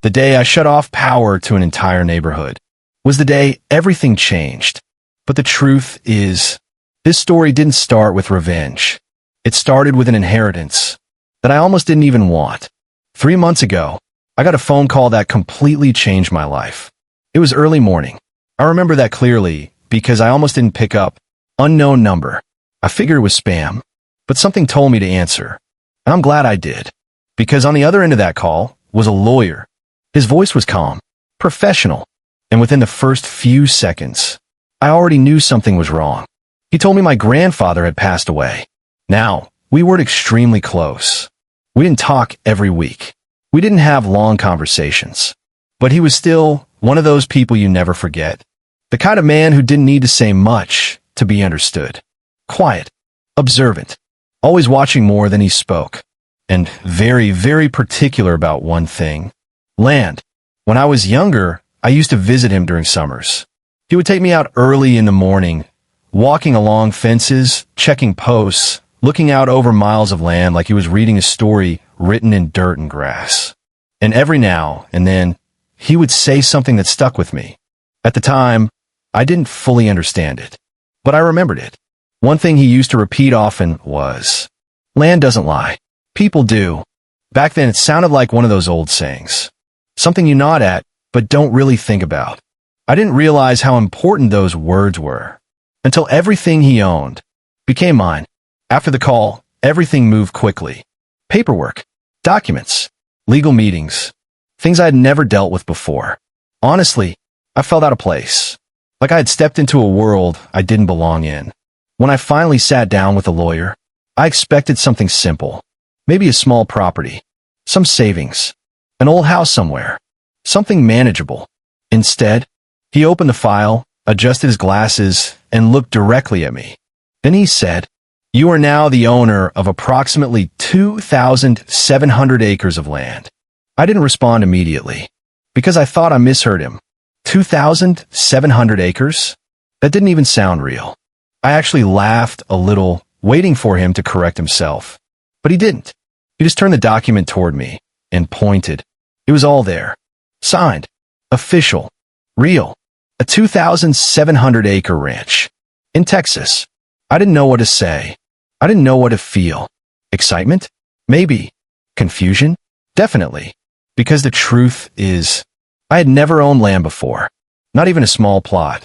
the day I shut off power to an entire neighborhood, was the day everything changed. But the truth is, this story didn't start with revenge. It started with an inheritance that I almost didn't even want. 3 months ago, I got a phone call that completely changed my life. It was early morning. I remember that clearly because I almost didn't pick up. Unknown number. I figured it was spam, but something told me to answer. And I'm glad I did, because on the other end of that call was a lawyer. His voice was calm, professional, and within the first few seconds, I already knew something was wrong. He told me my grandfather had passed away. Now, we were extremely close. We didn't talk every week. We didn't have long conversations. But he was still one of those people you never forget. The kind of man who didn't need to say much to be understood. Quiet, observant, always watching more than he spoke, and very, very particular about one thing: land. When I was younger, I used to visit him during summers. He would take me out early in the morning, walking along fences, checking posts, looking out over miles of land like he was reading a story written in dirt and grass. And every now and then, he would say something that stuck with me. At the time, I didn't fully understand it, but I remembered it. One thing he used to repeat often was, "Land doesn't lie. People do." Back then, it sounded like one of those old sayings. Something you nod at, but don't really think about. I didn't realize how important those words were until everything he owned became mine. After the call, everything moved quickly. Paperwork, documents, legal meetings, things I had never dealt with before. Honestly, I felt out of place, like I had stepped into a world I didn't belong in. When I finally sat down with a lawyer, I expected something simple, maybe a small property, some savings, an old house somewhere, something manageable. Instead, he opened the file, adjusted his glasses, and looked directly at me. Then he said, "You are now the owner of approximately 2,700 acres of land." I didn't respond immediately, because I thought I misheard him. 2,700 acres? That didn't even sound real. I actually laughed a little, waiting for him to correct himself. But he didn't. He just turned the document toward me and pointed. It was all there. Signed. Official. Real. A 2,700-acre ranch. In Texas. I didn't know what to say. I didn't know what to feel. Excitement? Maybe. Confusion? Definitely. Because the truth is, I had never owned land before. Not even a small plot.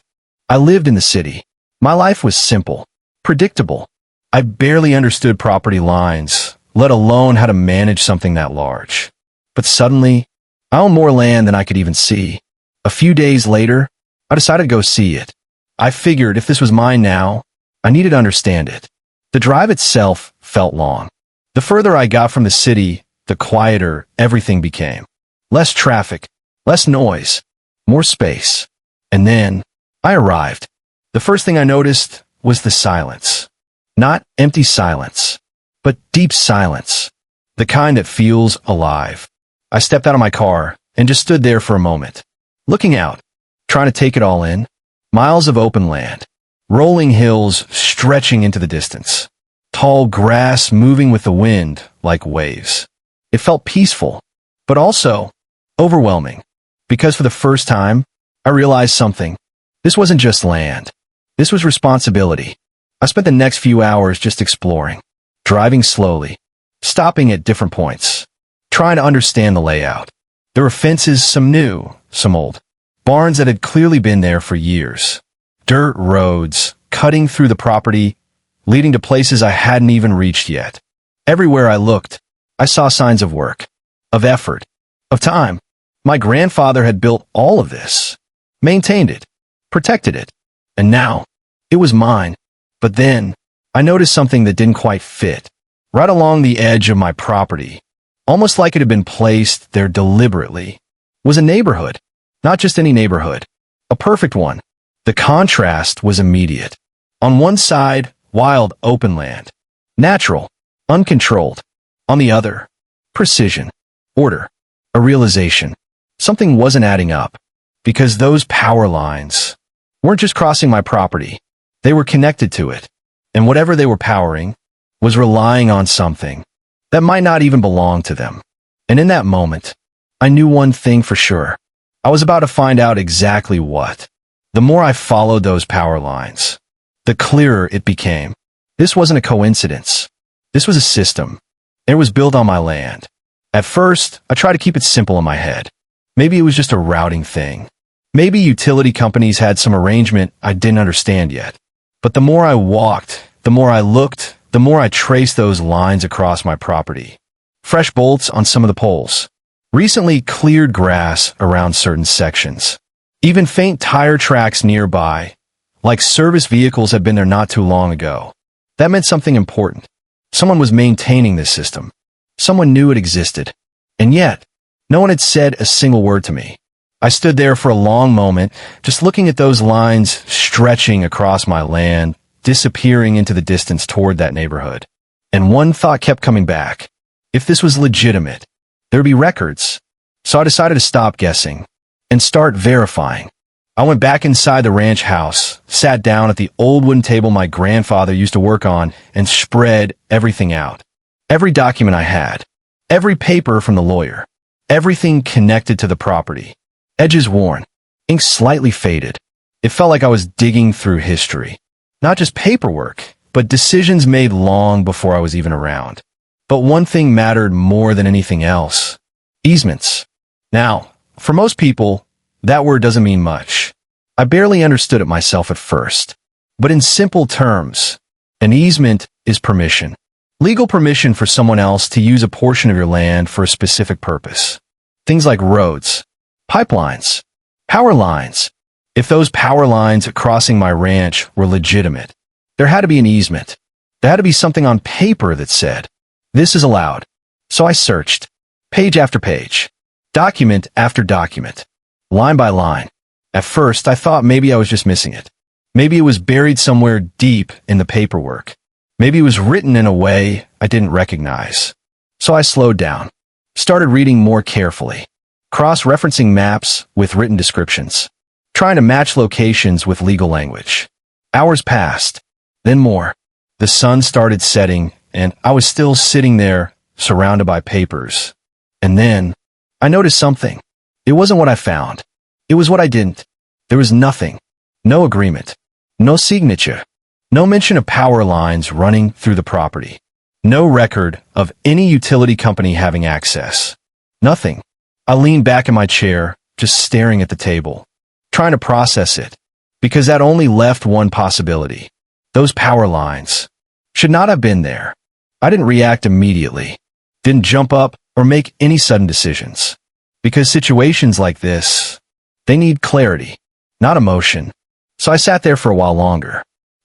I lived in the city. My life was simple, predictable. I barely understood property lines, let alone how to manage something that large. But suddenly, I owned more land than I could even see. A few days later, I decided to go see it. I figured if this was mine now, I needed to understand it. The drive itself felt long. The further I got from the city, the quieter everything became. Less traffic, less noise, more space. And then, I arrived. The first thing I noticed was the silence. Not empty silence, but deep silence. The kind that feels alive. I stepped out of my car and just stood there for a moment, looking out, trying to take it all in. Miles of open land, rolling hills stretching into the distance, tall grass moving with the wind like waves. It felt peaceful, but also overwhelming, because for the first time, I realized something. This wasn't just land. This was responsibility. I spent the next few hours just exploring, driving slowly, stopping at different points, trying to understand the layout. There were fences, some new, some old, barns that had clearly been there for years, dirt roads cutting through the property, leading to places I hadn't even reached yet. Everywhere I looked, I saw signs of work, of effort, of time. My grandfather had built all of this, maintained it, protected it, and now it was mine. But then I noticed something that didn't quite fit. Right along the edge of my property, almost like it had been placed there deliberately, was a neighborhood. Not just any neighborhood, a perfect one. The contrast was immediate. On one side, wild open land, natural, uncontrolled. On the other, precision, order, a realization. Something wasn't adding up, because those power lines weren't just crossing my property. They were connected to it, and whatever they were powering was relying on something that might not even belong to them. And in that moment, I knew one thing for sure. I was about to find out exactly what. The more I followed those power lines, the clearer it became. This wasn't a coincidence. This was a system. It was built on my land. At first, I tried to keep it simple in my head. Maybe it was just a routing thing. Maybe utility companies had some arrangement I didn't understand yet. But the more I walked, the more I looked, the more I traced those lines across my property. Fresh bolts on some of the poles. Recently cleared grass around certain sections. Even faint tire tracks nearby, like service vehicles had been there not too long ago. That meant something important. Someone was maintaining this system. Someone knew it existed. And yet, no one had said a single word to me. I stood there for a long moment, just looking at those lines stretching across my land, disappearing into the distance toward that neighborhood. And one thought kept coming back. If this was legitimate, there'd be records. So I decided to stop guessing and start verifying. I went back inside the ranch house, sat down at the old wooden table my grandfather used to work on, and spread everything out. Every document I had, every paper from the lawyer, everything connected to the property. Edges worn, ink slightly faded. It felt like I was digging through history. Not just paperwork, but decisions made long before I was even around. But one thing mattered more than anything else. Easements. Now, for most people, that word doesn't mean much. I barely understood it myself at first. But in simple terms, an easement is permission. Legal permission for someone else to use a portion of your land for a specific purpose. Things like roads, pipelines, power lines. If those power lines crossing my ranch were legitimate, there had to be an easement. There had to be something on paper that said, this is allowed. So I searched, page after page, document after document, line by line. At first, I thought maybe I was just missing it. Maybe it was buried somewhere deep in the paperwork. Maybe it was written in a way I didn't recognize. So I slowed down, started reading more carefully, cross-referencing maps with written descriptions, trying to match locations with legal language. Hours passed, then more. The sun started setting, and I was still sitting there, surrounded by papers. And then, I noticed something. It wasn't what I found. It was what I didn't. There was nothing. No agreement. No signature. No mention of power lines running through the property. No record of any utility company having access. Nothing. I leaned back in my chair, just staring at the table, trying to process it, because that only left one possibility. Those power lines should not have been there. I didn't react immediately, didn't jump up or make any sudden decisions, because situations like this, they need clarity, not emotion. So I sat there for a while longer,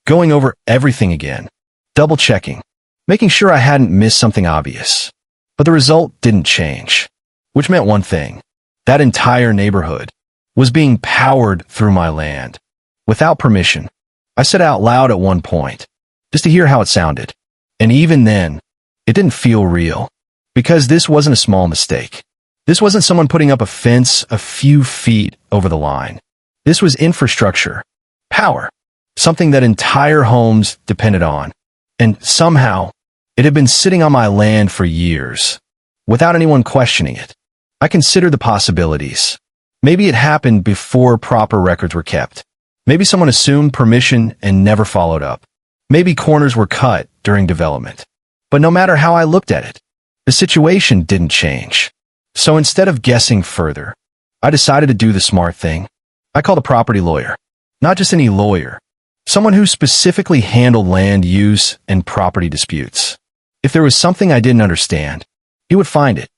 going over everything again, double-checking, making sure I hadn't missed something obvious. But the result didn't change, which meant one thing. That entire neighborhood was being powered through my land, without permission. I said out loud at one point, just to hear how it sounded. And even then, it didn't feel real, because this wasn't a small mistake. This wasn't someone putting up a fence a few feet over the line. This was infrastructure, power, something that entire homes depended on. And somehow, it had been sitting on my land for years, without anyone questioning it. I considered the possibilities. Maybe it happened before proper records were kept. Maybe someone assumed permission and never followed up. Maybe corners were cut during development. But no matter how I looked at it, the situation didn't change. So instead of guessing further, I decided to do the smart thing. I called a property lawyer. Not just any lawyer. Someone who specifically handled land use and property disputes. If there was something I didn't understand, he would find it.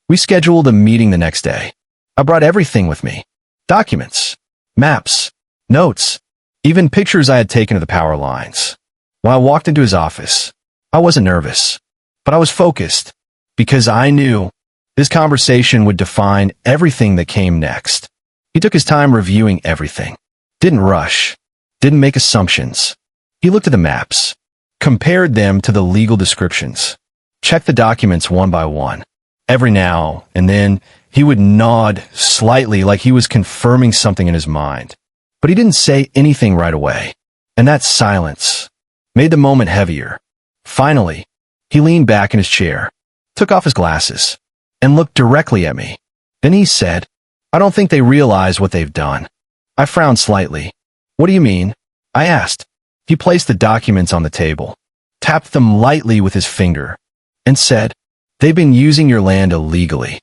We scheduled a meeting the next day. I brought everything with me. Documents, maps, notes, even pictures I had taken of the power lines. When I walked into his office, I wasn't nervous, but I was focused, because I knew this conversation would define everything that came next. He took his time reviewing everything. Didn't rush. Didn't make assumptions. He looked at the maps, compared them to the legal descriptions, checked the documents one by one. Every now and then, he would nod slightly like he was confirming something in his mind. But he didn't say anything right away. And that silence made the moment heavier. Finally, he leaned back in his chair, took off his glasses, and looked directly at me. Then he said, "I don't think they realize what they've done." I frowned slightly. "What do you mean?" I asked. He placed the documents on the table, tapped them lightly with his finger, and said, "They've been using your land illegally."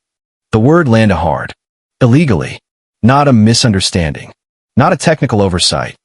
The word landed hard. Illegally. Not a misunderstanding. Not a technical oversight.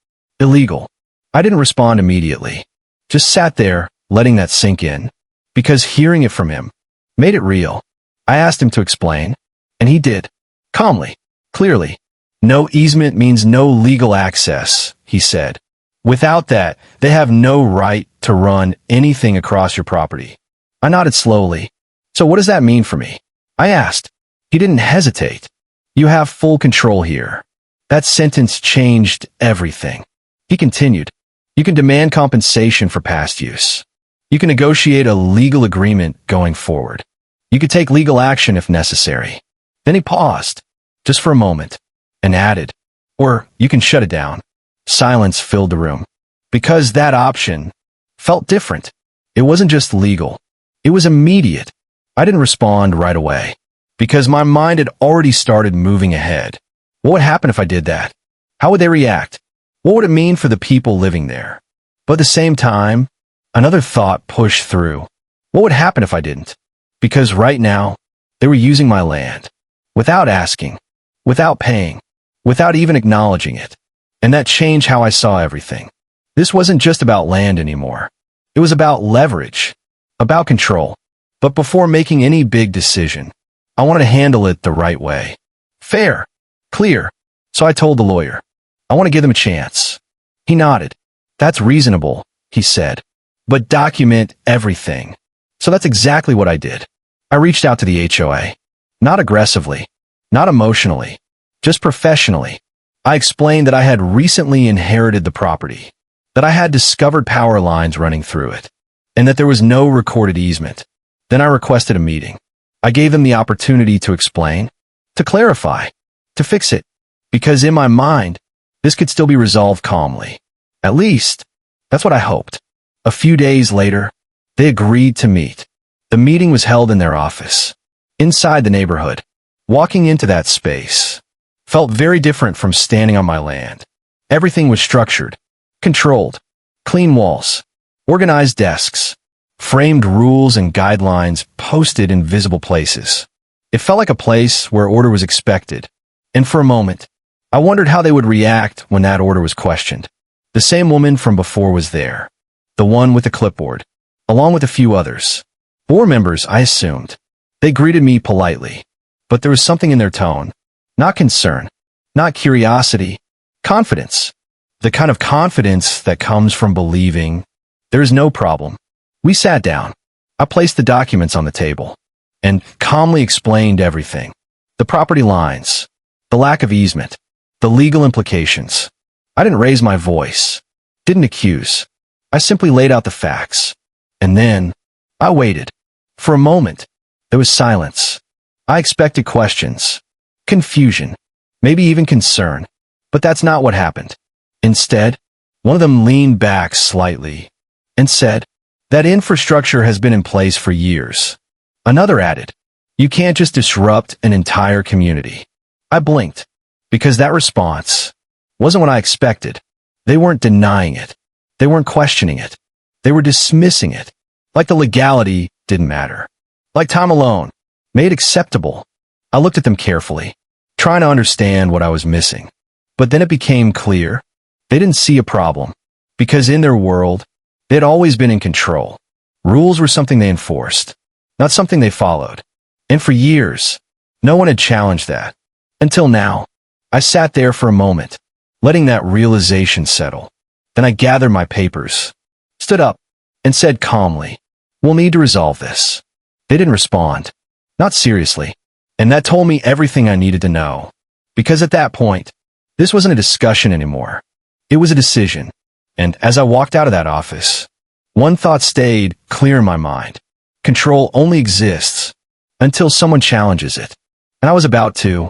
Illegal. I didn't respond immediately. Just sat there, letting that sink in, because hearing it from him made it real. I asked him to explain, and he did. Calmly. Clearly. "No easement means no legal access," he said. "Without that, they have no right to run anything across your property." I nodded slowly. "So what does that mean for me?" I asked. He didn't hesitate. "You have full control here." That sentence changed everything. He continued, "You can demand compensation for past use. You can negotiate a legal agreement going forward. You could take legal action if necessary." Then he paused, just for a moment, and added, "Or you can shut it down." Silence filled the room, because that option felt different. It wasn't just legal. It was immediate. I didn't respond right away, because my mind had already started moving ahead. What would happen if I did that? How would they react? What would it mean for the people living there? But at the same time, another thought pushed through. What would happen if I didn't? Because right now, they were using my land, without asking, without paying, without even acknowledging it. And that changed how I saw everything. This wasn't just about land anymore. It was about leverage, about control. But before making any big decision, I wanted to handle it the right way. Fair. Clear. So I told the lawyer, "I want to give them a chance." He nodded. "That's reasonable," he said. "But document everything." So that's exactly what I did. I reached out to the HOA. Not aggressively. Not emotionally. Just professionally. I explained that I had recently inherited the property, that I had discovered power lines running through it, and that there was no recorded easement. Then I requested a meeting. I gave them the opportunity to explain, to clarify, to fix it, because in my mind, this could still be resolved calmly. At least, that's what I hoped. A few days later, they agreed to meet. The meeting was held in their office, inside the neighborhood. Walking into that space felt very different from standing on my land. Everything was structured, controlled, clean walls, organized desks, framed rules and guidelines posted in visible places. It felt like a place where order was expected. And for a moment, I wondered how they would react when that order was questioned. The same woman from before was there, the one with the clipboard, along with a few others. Board members, I assumed. They greeted me politely, but there was something in their tone. Not concern, not curiosity, confidence. The kind of confidence that comes from believing there is no problem. We sat down. I placed the documents on the table and calmly explained everything. The property lines, the lack of easement, the legal implications. I didn't raise my voice, didn't accuse. I simply laid out the facts. And then I waited. For a moment, there was silence. I expected questions, confusion, maybe even concern. But that's not what happened. Instead, one of them leaned back slightly and said, "That infrastructure has been in place for years." Another added, "You can't just disrupt an entire community." I blinked, because that response wasn't what I expected. They weren't denying it. They weren't questioning it. They were dismissing it, like the legality didn't matter. Like time alone, made acceptable. I looked at them carefully, trying to understand what I was missing. But then it became clear they didn't see a problem, because in their world, they had always been in control. Rules were something they enforced, not something they followed. And for years, no one had challenged that. Until now, I sat there for a moment, letting that realization settle. Then I gathered my papers, stood up, and said calmly, "We'll need to resolve this." They didn't respond, not seriously. And that told me everything I needed to know. Because at that point, this wasn't a discussion anymore. It was a decision. And as I walked out of that office, one thought stayed clear in my mind. Control only exists until someone challenges it. And I was about to.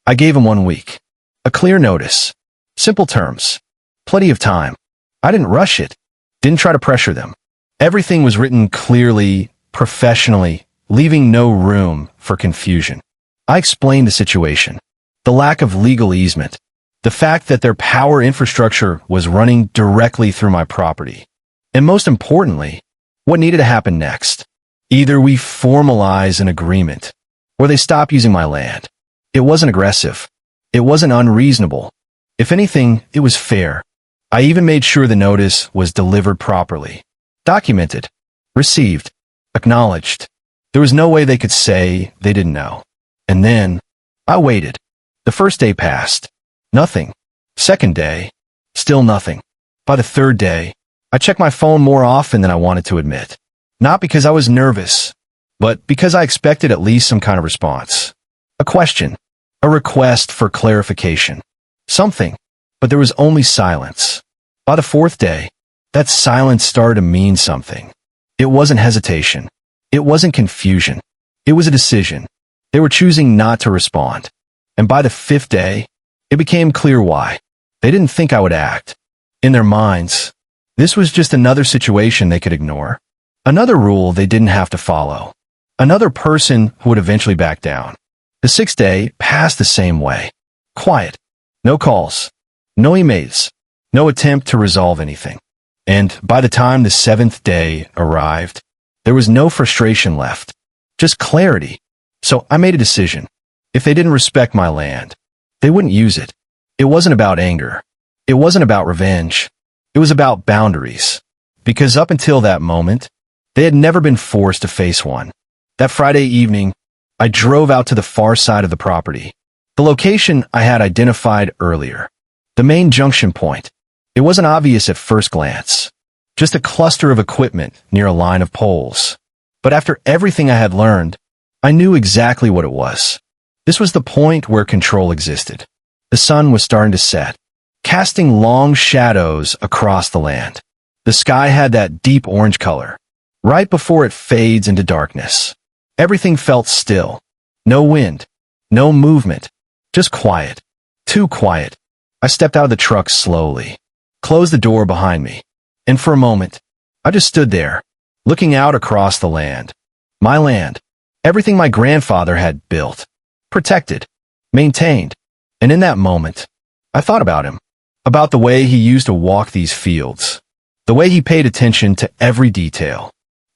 I gave him 1 week. A clear notice. Simple terms. Plenty of time. I didn't rush it. Didn't try to pressure them. Everything was written clearly, professionally, leaving no room for confusion. I explained the situation, the lack of legal easement, the fact that their power infrastructure was running directly through my property, and most importantly, what needed to happen next. Either we formalize an agreement, or they stop using my land. It wasn't aggressive. It wasn't unreasonable. If anything, it was fair. I even made sure the notice was delivered properly. Documented. Received. Acknowledged. There was no way they could say they didn't know. And then, I waited. The first day passed. Nothing. Second day. Still nothing. By the third day, I checked my phone more often than I wanted to admit. Not because I was nervous, but because I expected at least some kind of response. A question. A request for clarification. Something. But there was only silence. By the fourth day, that silence started to mean something. It wasn't hesitation. It wasn't confusion. It was a decision. They were choosing not to respond. And by the fifth day, it became clear why. They didn't think I would act. In their minds, this was just another situation they could ignore. Another rule they didn't have to follow. Another person who would eventually back down. The sixth day passed the same way. Quiet. No calls. No emails. No attempt to resolve anything. And by the time the seventh day arrived, there was no frustration left. Just clarity. So I made a decision. If they didn't respect my land, they wouldn't use it. It wasn't about anger. It wasn't about revenge. It was about boundaries. Because up until that moment, they had never been forced to face one. That Friday evening, I drove out to the far side of the property. The location I had identified earlier. The main junction point. It wasn't obvious at first glance. Just a cluster of equipment near a line of poles. But after everything I had learned, I knew exactly what it was. This was the point where control existed. The sun was starting to set, casting long shadows across the land. The sky had that deep orange color. Right before it fades into darkness, everything felt still. No wind, no movement, just quiet. Too quiet. I stepped out of the truck slowly, closed the door behind me, and for a moment, I just stood there, looking out across the land. My land. Everything my grandfather had built, protected, maintained. And in that moment, I thought about him, about the way he used to walk these fields, the way he paid attention to every detail.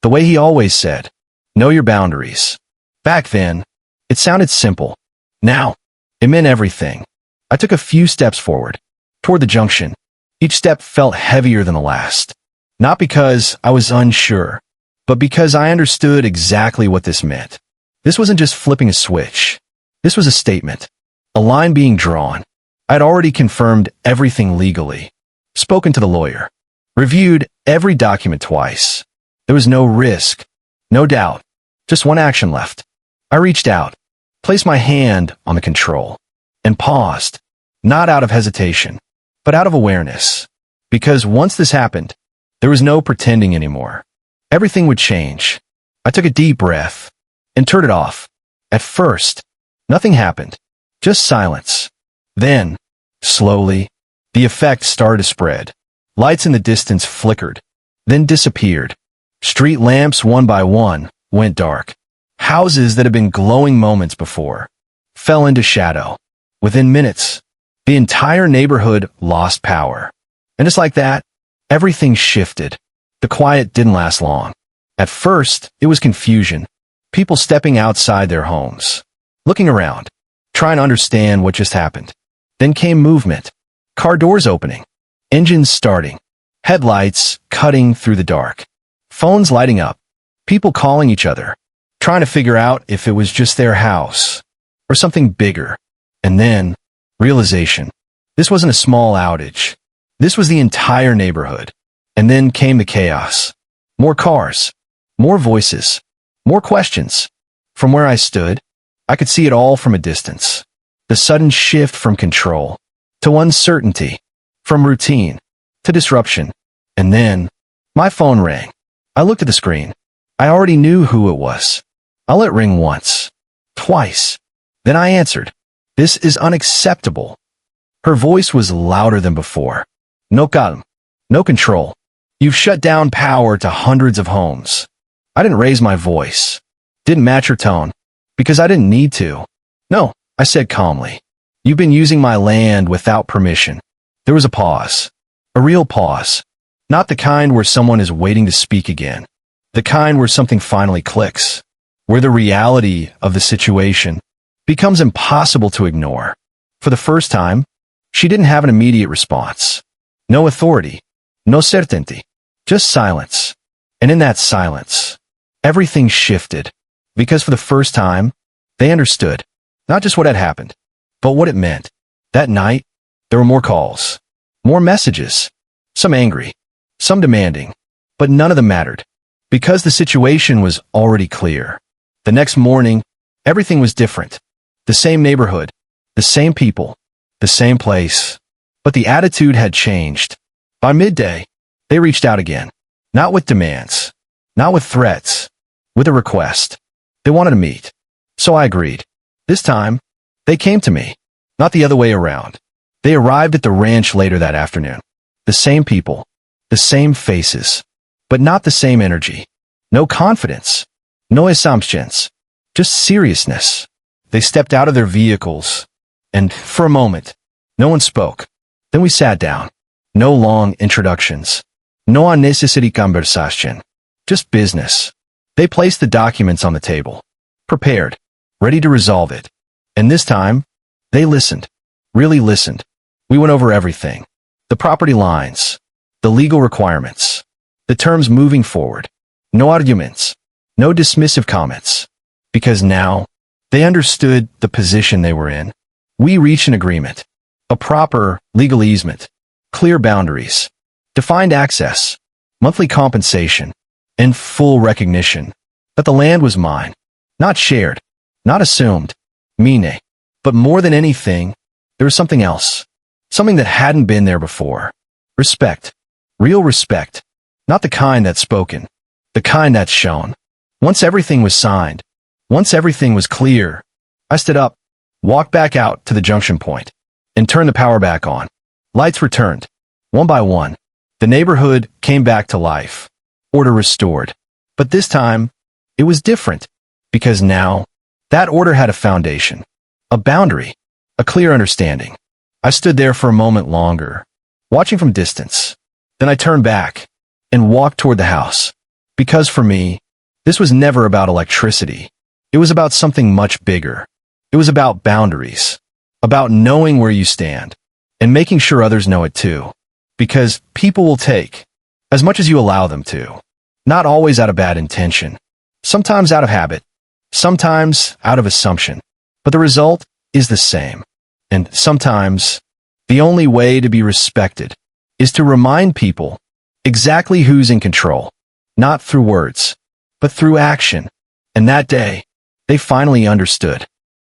The way he always said, know your boundaries. Back then, it sounded simple. Now, it meant everything. I took a few steps forward, toward the junction. Each step felt heavier than the last. Not because I was unsure, but because I understood exactly what this meant. This wasn't just flipping a switch. This was a statement. A line being drawn. I had already confirmed everything legally. Spoken to the lawyer. Reviewed every document twice. There was no risk, no doubt, just one action left. I reached out, placed my hand on the control, and paused, not out of hesitation, but out of awareness. Because once this happened, there was no pretending anymore. Everything would change. I took a deep breath and turned it off. At first, nothing happened, just silence. Then, slowly, the effect started to spread. Lights in the distance flickered, then disappeared. Street lamps, one by one, went dark. Houses that had been glowing moments before fell into shadow. Within minutes, the entire neighborhood lost power. And just like that, everything shifted. The quiet didn't last long. At first, it was confusion. People stepping outside their homes, looking around, trying to understand what just happened. Then came movement. Car doors opening, engines starting, headlights cutting through the dark. Phones lighting up, people calling each other, trying to figure out if it was just their house or something bigger. And then, realization. This wasn't a small outage. This was the entire neighborhood. And then came the chaos. More cars, more voices, more questions. From where I stood, I could see it all from a distance. The sudden shift from control to uncertainty, from routine to disruption. And then, my phone rang. I looked at the screen. I already knew who it was. I let it ring once, twice. Then I answered. This is unacceptable. Her voice was louder than before. No calm, no control. You've shut down power to hundreds of homes. I didn't raise my voice. Didn't match her tone. Because I didn't need to. No, I said calmly. You've been using my land without permission. There was a pause. A real pause. Not the kind where someone is waiting to speak again. The kind where something finally clicks. Where the reality of the situation becomes impossible to ignore. For the first time, she didn't have an immediate response. No authority. No certainty. Just silence. And in that silence, everything shifted. Because for the first time, they understood. Not just what had happened, but what it meant. That night, there were more calls. More messages. Some angry. Some demanding. But none of them mattered. Because the situation was already clear. The next morning, everything was different. The same neighborhood. The same people. The same place. But the attitude had changed. By midday, they reached out again. Not with demands. Not with threats. With a request. They wanted to meet. So I agreed. This time, they came to me. Not the other way around. They arrived at the ranch later that afternoon. The same people. The same faces. But not the same energy. No confidence. No assumptions. Just seriousness. They stepped out of their vehicles. And, for a moment, no one spoke. Then we sat down. No long introductions. No unnecessary conversation. Just business. They placed the documents on the table. Prepared. Ready to resolve it. And this time, they listened. Really listened. We went over everything. The property lines. The legal requirements. The terms moving forward. No arguments. No dismissive comments. Because now, they understood the position they were in. We reached an agreement. A proper legal easement. Clear boundaries. Defined access. Monthly compensation. And full recognition that the land was mine. Not shared. Not assumed. Mine. But more than anything, there was something else. Something that hadn't been there before. Respect. Real respect. Not the kind that's spoken. The kind that's shown. Once everything was signed. Once everything was clear. I stood up. Walked back out to the junction point. And turned the power back on. Lights returned. One by one. The neighborhood came back to life. Order restored. But this time, it was different. Because now, that order had a foundation. A boundary. A clear understanding. I stood there for a moment longer. Watching from distance. Then I turned back. And walked toward the house. Because for me, this was never about electricity. It was about something much bigger. It was about boundaries. About knowing where you stand. And making sure others know it too. Because people will take as much as you allow them to. Not always out of bad intention. Sometimes out of habit. Sometimes out of assumption. But the result is the same. And sometimes, the only way to be respected is to remind people exactly who's in control. Not through words, but through action. And that day, they finally understood.